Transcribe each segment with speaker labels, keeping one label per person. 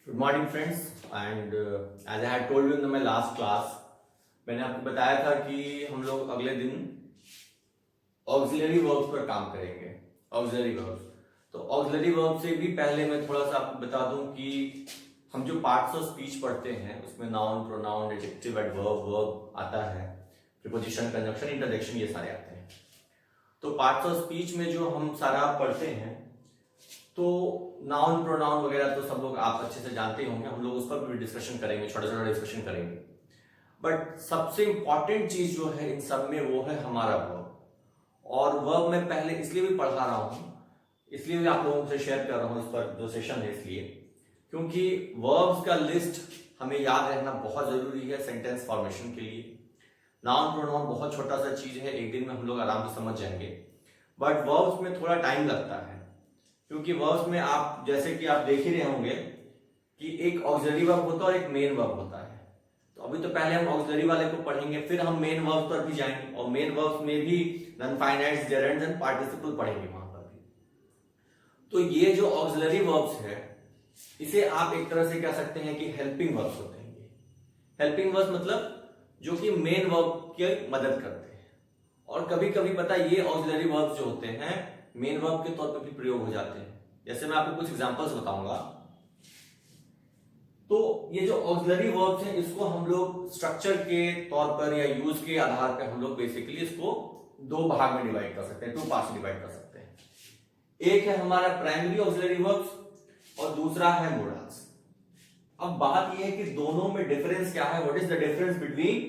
Speaker 1: Good morning friends and as I had told you in my last class, मैंने आपको बताया था कि हम लोग अगले दिन ऑक्सिलरी वर्ब्स पर काम करेंगे। ऑक्सिलरी वर्ब्स, तो ऑक्सिलरी वर्ब से भी पहले मैं थोड़ा सा आपको बता दूं कि हम जो पार्ट्स ऑफ स्पीच पढ़ते हैं उसमें noun, pronoun, adjective, adverb, verb आता है, प्रीपोजिशन, कंजंक्शन, इंटरजेक्शन, ये सारे आते हैं। तो पार्ट्स ऑफ स्पीच में जो हम सारा पढ़ते हैं, तो नाउन, प्रोनाउन वगैरह तो सब लोग आप अच्छे से जानते ही होंगे, हम लोग उस पर भी डिस्कशन करेंगे, छोटा छोटा डिस्कशन करेंगे। बट सबसे इंपॉर्टेंट चीज जो है इन सब में वो है हमारा वर्ब। और वर्ब मैं पहले इसलिए भी पढ़ा रहा हूं, इसलिए भी आप लोगों से शेयर कर रहा हूं इस पर जो सेशन है, इसलिए क्योंकि वर्ब्स का लिस्ट हमें याद रहना बहुत जरूरी है सेंटेंस फॉर्मेशन के लिए। नाउन, प्रोनाउन बहुत छोटा सा चीज है, एक दिन में हम लोग आराम से समझ जाएंगे। बट वर्ब्स में थोड़ा टाइम लगता है, क्योंकि वर्ब्स में आप जैसे कि आप देख ही रहे होंगे कि एक ऑक्सिलरी वर्ब होता है और एक मेन वर्ब होता है। तो अभी तो पहले हम ऑक्सिलरी वाले को पढ़ेंगे, फिर हम मेन वर्ब पर भी जाएंगे, और मेन वर्ब्स में भी नॉन फाइनाइट्स, जेरेंड्स एंड पार्टिसिपल पढ़ेंगे वहां पर भी। तो ये जो ऑक्सिलरी वर्ब्स है, इसे आप एक तरह से कह सकते हैं कि हेल्पिंग वर्ब्स होते हैं। हेल्पिंग वर्ब्स मतलब जो कि मेन वर्ब की मदद करते हैं। और कभी कभी पता है ये ऑक्सिलरी वर्ब्स जो होते हैं मेन वर्ब के तौर पर भी प्रयोग हो जाते हैं। जैसे मैं आपको कुछ एग्जांपल्स बताऊंगा। तो ये जो ऑक्सिलरी वर्ब्स हैं इसको हम लोग स्ट्रक्चर के तौर पर या यूज के आधार पर हम लोग बेसिकली इसको दो भाग में डिवाइड कर सकते हैं, टू पार्ट्स डिवाइड कर सकते हैं। एक है हमारा प्राइमरी ऑक्सिलरी वर्ब्स और दूसरा है मोडाल्स। अब बात यह है कि दोनों में डिफरेंस क्या है, what is the difference between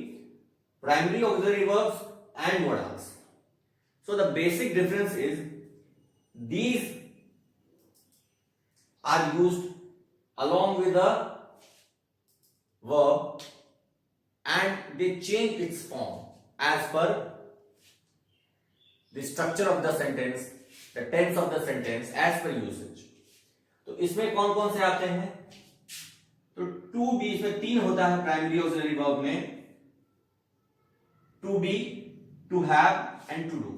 Speaker 1: primary auxiliary verbs and modals. So the basic difference is these are used along with the verb and they change its form as per the structure of the sentence, the tense of the sentence as per usage. तो इसमें कौन कौन से आते हैं? तो to be, इसमें तीन होता है प्राइमरी ऑक्सिलरी वर्ब में, to be, to have and to do.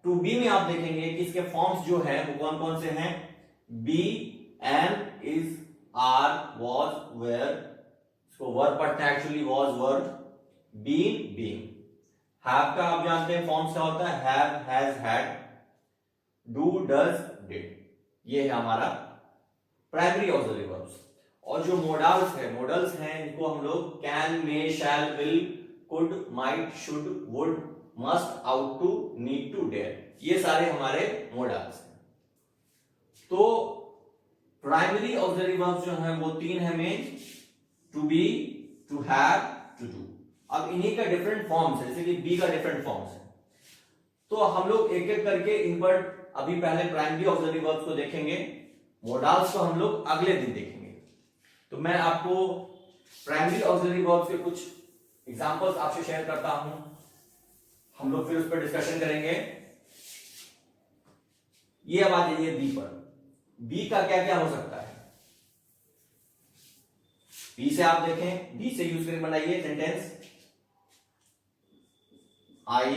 Speaker 1: To be में आप देखेंगे कि इसके फॉर्म्स जो है वो कौन कौन से हैं? Be, am, is, are, was, were. इसको वर्ब पढ़ते हैं actually, was verb, been, being. Have का आप जानते हैं फॉर्म्स क्या होता है? Have, has, had, do, does, did. ये है हमारा प्राइमरी ऑक्सिलरी वर्ब्स। और जो मोडाल्स हैं इनको हम लोग can, may, shall, will, could, might, should, would, must, ought to, need to, dare, ये सारे हमारे मोडाल्स हैं। तो प्राइमरी ऑक्सिलरी वर्ब्स जो हैं वो तीन है main, to be, to have, to do. अब इन्हीं का डिफरेंट फॉर्म्स है, जैसे कि बी का डिफरेंट फॉर्म्स है। तो हम लोग एक एक करके इन पर अभी पहले प्राइमरी ऑक्सिलरी वर्ब्स को देखेंगे, मोडाल्स को हम लोग अगले दिन देखेंगे। तो मैं आपको प्राइमरी ऑक्सिलरी वर्ब्स के कुछ एग्जांपल्स आपसे शेयर करता हूं, हम लोग फिर उस पर डिस्कशन करेंगे। ये अब आ जाइए बी पर। बी का क्या क्या हो सकता है? बी से आप देखें, बी से यूज करके बनाइए सेंटेंस, आई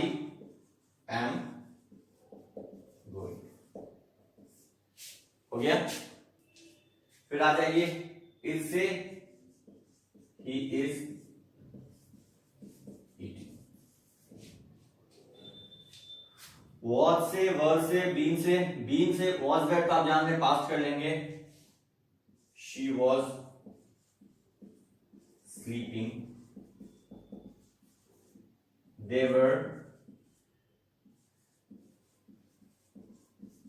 Speaker 1: एम गोइंग, हो गया। फिर आ जाइए इज से, ही इज ईटिंग। वॉज से, वर से, बीन से वॉज वेट तो आप जानते हैं, पास्ट कर लेंगे, she was sleeping, they were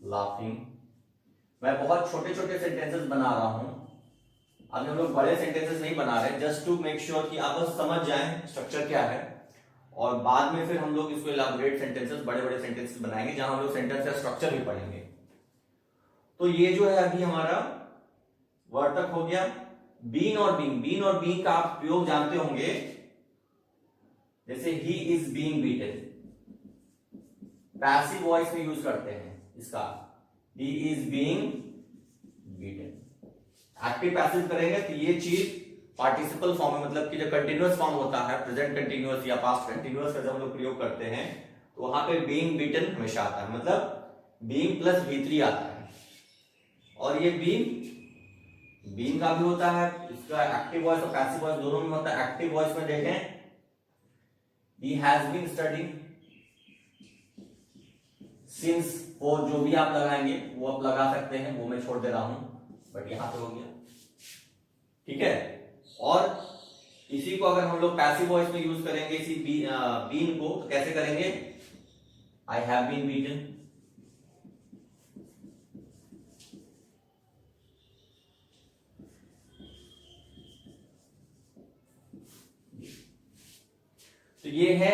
Speaker 1: laughing. मैं बहुत छोटे छोटे सेंटेंसेस बना रहा हूं, अभी हम लोग बड़े सेंटेंसेस नहीं बना रहे, जस्ट टू मेक श्योर कि आप बस समझ जाएं स्ट्रक्चर क्या है। और बाद में फिर हम लोग इसको इलाबोरेट सेंटेंसेस, बड़े बड़े सेंटेंसेस बनाएंगे जहां हम लोग सेंटेंस का स्ट्रक्चर भी पढ़ेंगे। तो ये जो है अभी हमारा वर्ड तक हो गया। बीन और बीइंग, बीन और बीइंग का आप प्रयोग जानते होंगे, जैसे he is being beaten, passive voice में यूज करते हैं इसका, he is being beaten. Active passive करेंगे तो ये चीज पार्टिसिपल फॉर्म में, मतलब कि जो कंटिन्यूअस फॉर्म होता है, प्रेजेंट कंटिन्यूअस या पास्ट कंटिन्यूअस का जब हम लोग प्रयोग करते हैं तो वहां पे बीइंग बीटन हमेशा आता है, मतलब बीइंग प्लस V3 आता है। और ये बीइंग बीन का भी होता है, इसका एक्टिव वॉइस और पैसिव वॉइस दोनों में होता है। एक्टिव वॉइस में देखें, he has been studying since, वो जो भी आप लगाएंगे वो आप लगा सकते हैं, वो मैं छोड़ दे रहा हूं, बट यहां पे हो गया, ठीक है। और इसी को अगर हम लोग पैसिव वॉइस में यूज करेंगे, इसी बीन को, तो कैसे करेंगे? आई हैव बीन बीटन, तो ये है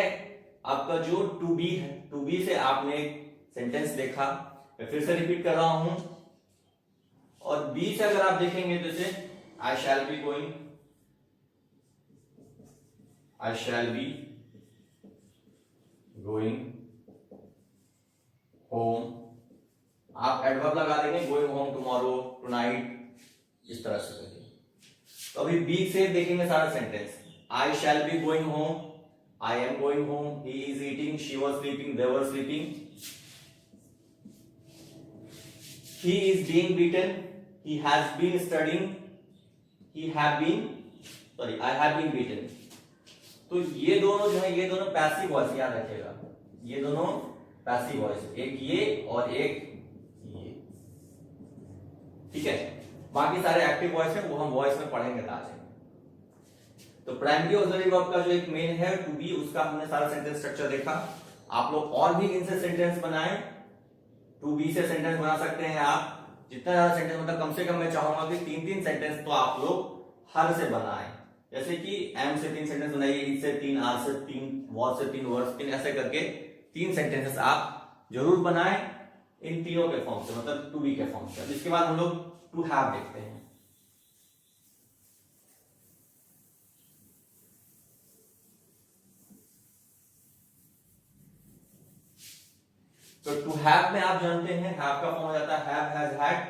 Speaker 1: आपका जो टू बी है। टू बी से आपने एक सेंटेंस देखा, मैं फिर से रिपीट कर रहा हूं। और बी से अगर आप देखेंगे, जैसे I shall be going, I shall be going home, आप एडवर्ब लगा देंगे, गोइंग होम टुमारो, टुनाइट, इस तरह से करिए। तो अभी बी से देखेंगे सारा sentence. I shall be going home, I am going home, he is eating, she was sleeping, they were sleeping. He is being beaten, he has been studying, I have been beaten. तो ये दोनों जो है, ये दोनों passive voice, याद रखिएगा, ये दोनों पैसिव वॉइस, एक ये और एक ये, ठीक है। बाकी सारे एक्टिव वॉइस है, वो हम वॉइस में पढ़ेंगे आज। तो प्राइमरी ऑक्सिलरी वर्ब का जो एक मेन है टू बी, उसका हमने सारा सेंटेंस स्ट्रक्चर देखा। आप लोग और भी इनसे सेंटेंस बनाएं, टू बी से सेंटेंस बना सकते हैं आप, जितना ज्यादा सेंटेंस, मतलब कम से कम मैं चाहूंगा कि 3-3 सेंटेंस तो आप लोग हर से बनाएं। जैसे कि एम से 3 सेंटेंस बनाइए, ई से 3, आर से 3, वॉट से 3, वर्ड से 3, ऐसे करके 3 सेंटेंसेस आप जरूर बनाएं इन तीनों के फॉर्म से, मतलब टू बी के फॉर्म से। इसके बाद हम लोग टू हैव देखते हैं। तो टू हैव में आप जानते हैं, हैव का फॉर्म हो जाता है हैव, हैज, हैड।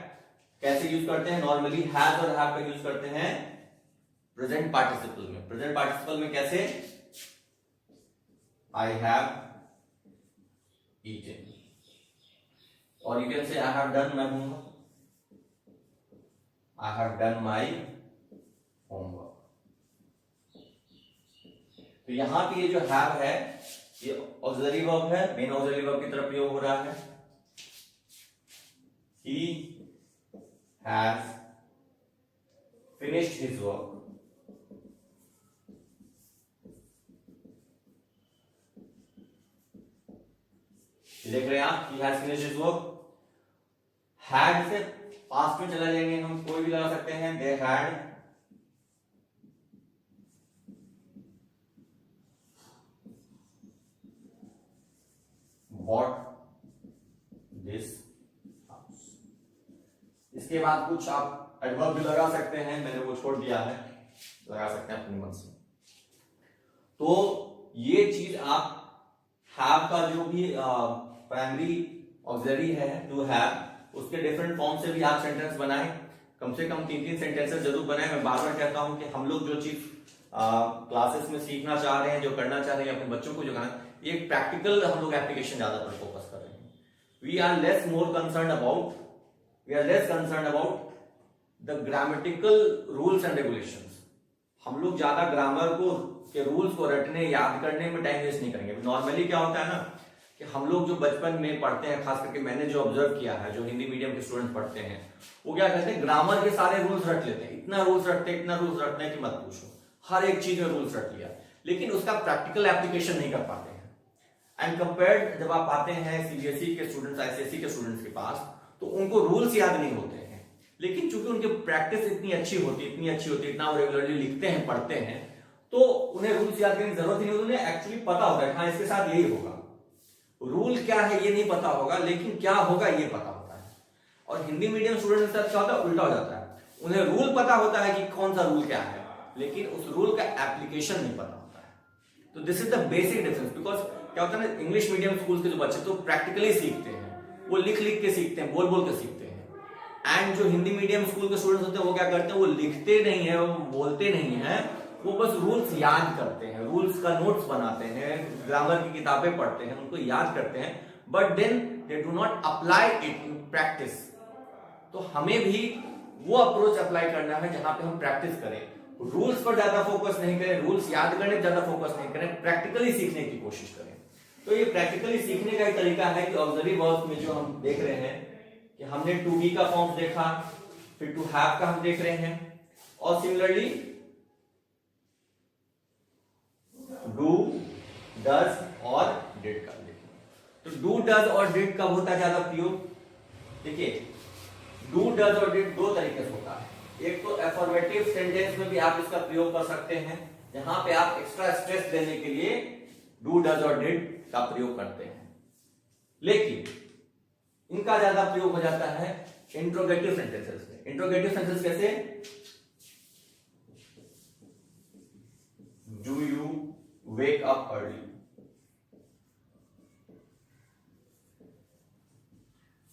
Speaker 1: कैसे यूज करते हैं? नॉर्मली हैज और हैव का यूज करते हैं प्रेजेंट पार्टिसिपल में। प्रेजेंट पार्टिसिपल में कैसे? आई हैव ईटन, और you can say I have done, मैं कहूंगा I have done my homework. तो यहां पे ये जो हैव है, ये ऑक्सिलरी वर्ब है, मेन ऑक्सिलरी वर्ब की तरफ प्रयोग हो रहा है। He has finished his work. देख रहे हैं आप, he has finished his work। had से पास्ट में चला जाएंगे, हम कोई भी लगा सकते हैं, they had bought this house। इसके बाद कुछ आप एडवर्ब भी लगा सकते हैं, मैंने वो छोड़ दिया है, लगा सकते हैं अपनी मन से। तो ये चीज आप हैव का जो भी प्राइमरी ऑक्सिलरी है टू हैव, उसके डिफरेंट फॉर्म से भी आप सेंटेंस बनाएं। कम से कम 3-3 सेंटेंसेस जरूर बनाएं। मैं बार बार कहता हूं कि हम लोग जो चीज क्लासेस में सीखना चाह रहे हैं, जो करना चाह रहे हैं, अपने बच्चों को जो करना, ये प्रैक्टिकल हम लोग एप्लीकेशन ज्यादातर फोकस कर रहे हैं। We are less concern about the grammatical rules and regulations. हम लोग ज्यादा ग्रामर को के रूल्स को रटने, याद करने में टाइम वेस्ट नहीं करेंगे। नॉर्मली क्या होता है ना कि हम लोग जो बचपन में पढ़ते हैं, खास करके मैंने जो ऑब्जर्व किया है, जो हिंदी मीडियम के स्टूडेंट पढ़ते हैं, वो क्या करते हैं, ग्रामर के सारे रूल्स रट लेते हैं। इतना रूल्स रटते हैं कि मत पूछो, हर एक चीज में रूल्स रट लिया, लेकिन उसका प्रैक्टिकल एप्लीकेशन नहीं कर पाते हैं। एंड कंपेयर्ड जब आप आते हैं सीबीएसई के स्टूडेंट्स, आईसीएसई के स्टूडेंट्स के पास, तो उनको रूल्स याद नहीं होते हैं। लेकिन चूंकि उनकी प्रैक्टिस इतनी अच्छी होती है, इतना वो रेगुलरली लिखते हैं, पढ़ते हैं, तो उन्हें रूल्स याद करने की जरूरत ही नहीं होती। उन्हें एक्चुअली पता होता है, हाँ इसके साथ यही होगा। रूल क्या है ये नहीं पता होगा, लेकिन क्या होगा ये पता होता है। और हिंदी मीडियम स्टूडेंट के साथ क्या होता है, उल्टा हो जाता है। उन्हें रूल पता होता है कि कौन सा रूल क्या है, लेकिन उस रूल का एप्लीकेशन नहीं पता होता है। तो this is the basic difference. Because क्या होता है ना, इंग्लिश मीडियम स्कूल के जो बच्चे तो प्रैक्टिकली सीखते हैं, वो लिख लिख के सीखते हैं, बोल बोल के सीखते हैं। एंड जो हिंदी मीडियम स्कूल के स्टूडेंट्स होते हैं, वो क्या करते हैं, वो लिखते नहीं है, वो बोलते नहीं है, वो बस रूल्स याद करते हैं, रूल्स का नोट्स बनाते हैं, ग्रामर की किताबें पढ़ते हैं, उनको याद करते हैं, but then they do not apply it in practice. तो हमें भी वो अप्रोच अप्लाई करना है जहां पे हम प्रैक्टिस करें, रूल्स पर ज्यादा फोकस नहीं करें, रूल्स याद करने पर ज्यादा फोकस नहीं करें, प्रैक्टिकली सीखने की कोशिश करें। तो ये प्रैक्टिकली सीखने का एक तरीका है कि ऑक्सिलरी वर्ब्स में जो हम देख रहे हैं कि हमने टू बी का फॉर्म देखा, फिर टू हैव का हम देख रहे हैं, और सिमिलरली डू, डज और डिड का देखेंगे। तो डू, डज और डिड कब होता है ज्यादा प्रयोग? देखिए, डू, डज और डिड दो तरीके से होता है। एक तो अफर्मेटिव सेंटेंस में भी आप इसका प्रयोग कर सकते हैं, जहां पे आप एक्स्ट्रा स्ट्रेस देने के लिए डू, डज और डिड का प्रयोग करते हैं। लेकिन इनका ज्यादा प्रयोग हो जाता है इंट्रोगेटिव सेंटेंसेस में। इंट्रोगेटिव सेंटेंस कैसे? Do you wake up early?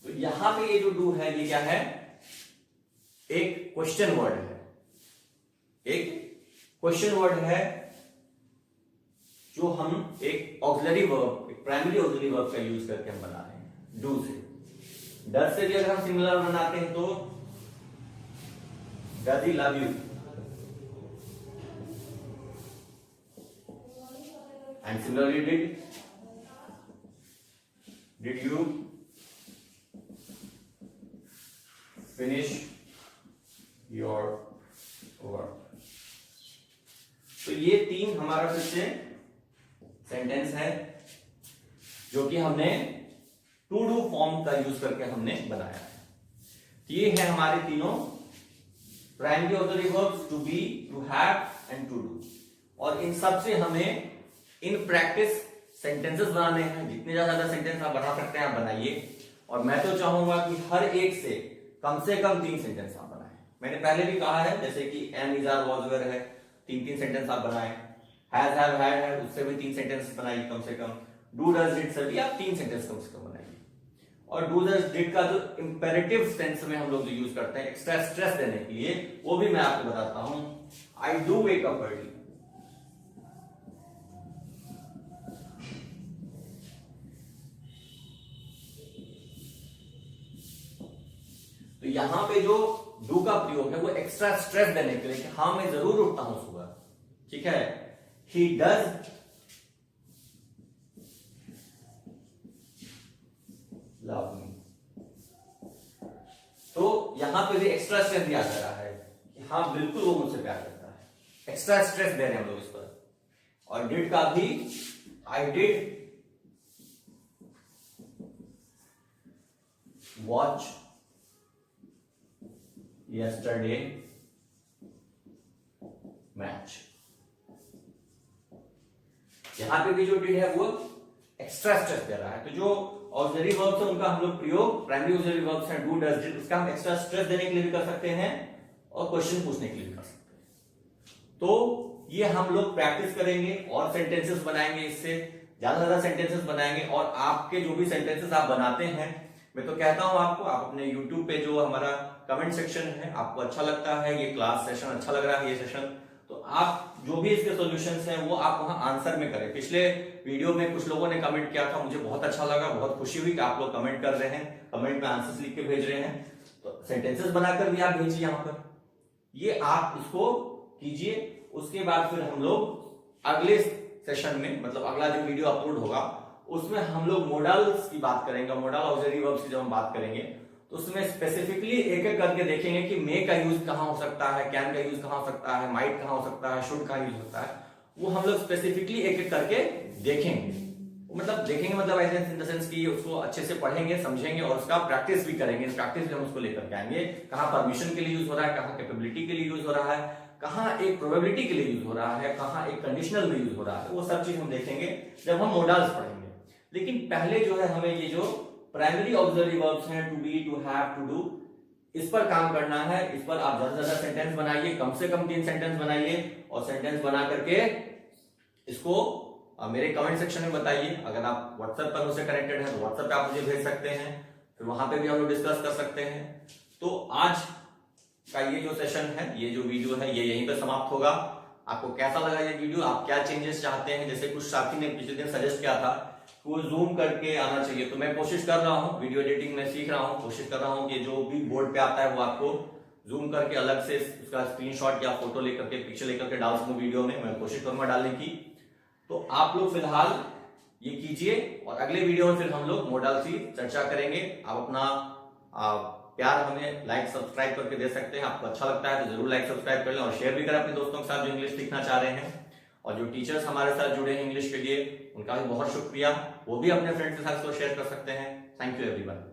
Speaker 1: तो यहां पे ये जो डू है ये क्या है? एक क्वेश्चन वर्ड है, एक क्वेश्चन वर्ड है जो हम एक ऑक्सिलरी वर्ब, एक प्राइमरी ऑक्सिलरी वर्ब का यूज करके हम बना रहे हैं डू से। डज से भी अगर हम सिमिलर बनाते हैं तो does he love you, and similarly did you finish your work? तो ये तीन हमारा फिर से सेंटेंस है जो कि हमने टू डू फॉर्म का यूज करके हमने बनाया है। तो ये है हमारे तीनों primary auxiliary verbs, to be, to have and to do. और इन सब से हमें इन प्रैक्टिस सेंटेंसेस बनाने हैं। जितने ज्यादा सेंटेंस आप बना सकते हैं आप बनाइए, और मैं तो चाहूंगा कि हर एक से कम 3 सेंटेंस आप बनाएं। मैंने पहले भी कहा है, जैसे कि am, is, are, was, were है, 3 सेंटेंस आप बनाएं। हैज, हैव, हैड है, उससे भी 3 सेंटेंस बनाइए कम से कम। डू, डज, डिड से भी आप 3 सेंटेंस कम से कम बनाइए। और डू, डज, डिड का जो इंपेरेटिव सेंस में हम लोग जो यूज करते हैं एक्स्ट्रा स्ट्रेस देने के लिए, वो भी मैं आपको बताता हूं। I do wake up early. तो यहां पे जो डू का प्रयोग है वो एक्स्ट्रा स्ट्रेस देने के लिए कि हाँ मैं जरूर उठता हूं सुबह, ठीक है। He does love me. तो यहां पे भी एक्स्ट्रा स्ट्रेस दिया जा रहा है कि हाँ बिल्कुल वो मुझसे प्यार करता है, एक्स्ट्रा स्ट्रेस दे रहे हैं हम लोग इस पर। और डिड का भी, I did watch yesterday match. यहां पे भी जो डिड है वो एक्स्ट्रा स्ट्रेस दे रहा है। तो जो ऑक्सिलरी वर्ब्स है उनका हम लोग प्रयोग, प्राइमरी ऑक्सिलरी वर्ब्स हैं डू, डज, डिड, उसका हम एक्स्ट्रा स्ट्रेस देने के लिए भी कर सकते हैं और क्वेश्चन पूछने के लिए भी कर सकते हैं। तो ये हम लोग प्रैक्टिस करेंगे और सेंटेंसेस बनाएंगे, इससे ज्यादा सेंटेंसेस बनाएंगे। और आपके जो भी सेंटेंसेस आप बनाते हैं, मैं तो कहता हूं आपको, आप अपने YouTube पे जो हमारा कमेंट सेक्शन है, आपको अच्छा लगता है ये क्लास सेशन, अच्छा लग रहा है ये सेशन, तो आप जो भी इसके सॉल्यूशंस हैं वो आप वहां आंसर में करें। पिछले वीडियो में कुछ लोगों ने कमेंट किया था, मुझे बहुत अच्छा लगा, बहुत खुशी हुई कि आप लोग कमेंट कर रहे हैं, कमेंट में आंसर्स लिख के भेज रहे हैं। तो सेंटेंसेस बनाकर भी आप भेजिए यहाँ पर, ये आप इसको कीजिए। उसके बाद फिर हम लोग अगले सेशन में, मतलब अगला जो वीडियो अपलोड होगा उसमें हम लोग मॉडल्स की बात करेंगे। मॉडल ऑक्सिलरी वर्ब्स की जब हम बात करेंगे तो उसमें स्पेसिफिकली एक एक करके देखेंगे कि मे का यूज कहां हो सकता है, कैन का यूज कहां हो सकता है, माइट कहां हो सकता है, शुड का यूज हो सकता है। वो हम लोग स्पेसिफिकली एक एक करके देखेंगे। मतलब देखेंगे मतलब ऐसे इन द सेंस कि उसको अच्छे से पढ़ेंगे, समझेंगे और उसका प्रैक्टिस भी करेंगे। प्रैक्टिस भी हम उसको लेकर के आएंगे, कहां परमिशन के लिए यूज हो रहा है, कहां कैपेबिलिटी के लिए यूज हो रहा है, कहां एक प्रोबेबिलिटी के लिए यूज हो रहा है, कहां एक कंडीशनल में यूज हो रहा है। वो सब चीज हम देखेंगे जब हम मॉडल्स पढ़ेंगे। लेकिन पहले जो है हमें ये जो प्राइमरी ऑक्सिलरी वर्ब्स हैं, to be, to have, to do, इस पर काम करना है। इस पर आप ज्यादा से ज्यादा सेंटेंस बनाइए, कम से कम 3 सेंटेंस बनाइए और सेंटेंस बना करके इसको मेरे कमेंट सेक्शन में बताइए। अगर आप व्हाट्सएप पर मुझसे कनेक्टेड हैं तो व्हाट्सएप पे आप मुझे भेज सकते हैं, फिर वहां पे भी हम लोग डिस्कस कर सकते हैं। तो आज का ये जो सेशन है, ये जो वीडियो है, ये यहीं पे समाप्त होगा। आपको कैसा लगा ये वीडियो, आप क्या चेंजेस चाहते हैं? जैसे कुछ साथी ने पिछले दिन सजेस्ट किया था वो जूम करके आना चाहिए, तो मैं कोशिश कर रहा हूँ, वीडियो एडिटिंग में सीख रहा हूँ, कोशिश कर रहा हूँ कि जो भी बोर्ड पे आता है वो आपको जूम करके अलग से उसका स्क्रीनशॉट या फोटो लेकर के, पिक्चर लेकर के डाल सकूं वीडियो में, मैं कोशिश करूंगा डालने की। तो आप लोग फिलहाल ये कीजिए और अगले वीडियो में फिर हम लोग मॉडल सी चर्चा करेंगे। आप अपना प्यार हमें लाइक सब्सक्राइब करके दे सकते हैं। आपको अच्छा लगता है तो जरूर लाइक सब्सक्राइब कर लें और शेयर भी करें अपने दोस्तों के साथ जो इंग्लिश सीखना चाह रहे हैं। और जो टीचर्स हमारे साथ जुड़े हैं इंग्लिश के लिए, उनका भी बहुत शुक्रिया, वो भी अपने फ्रेंड्स के साथ इसको शेयर कर सकते हैं। Thank you everyone.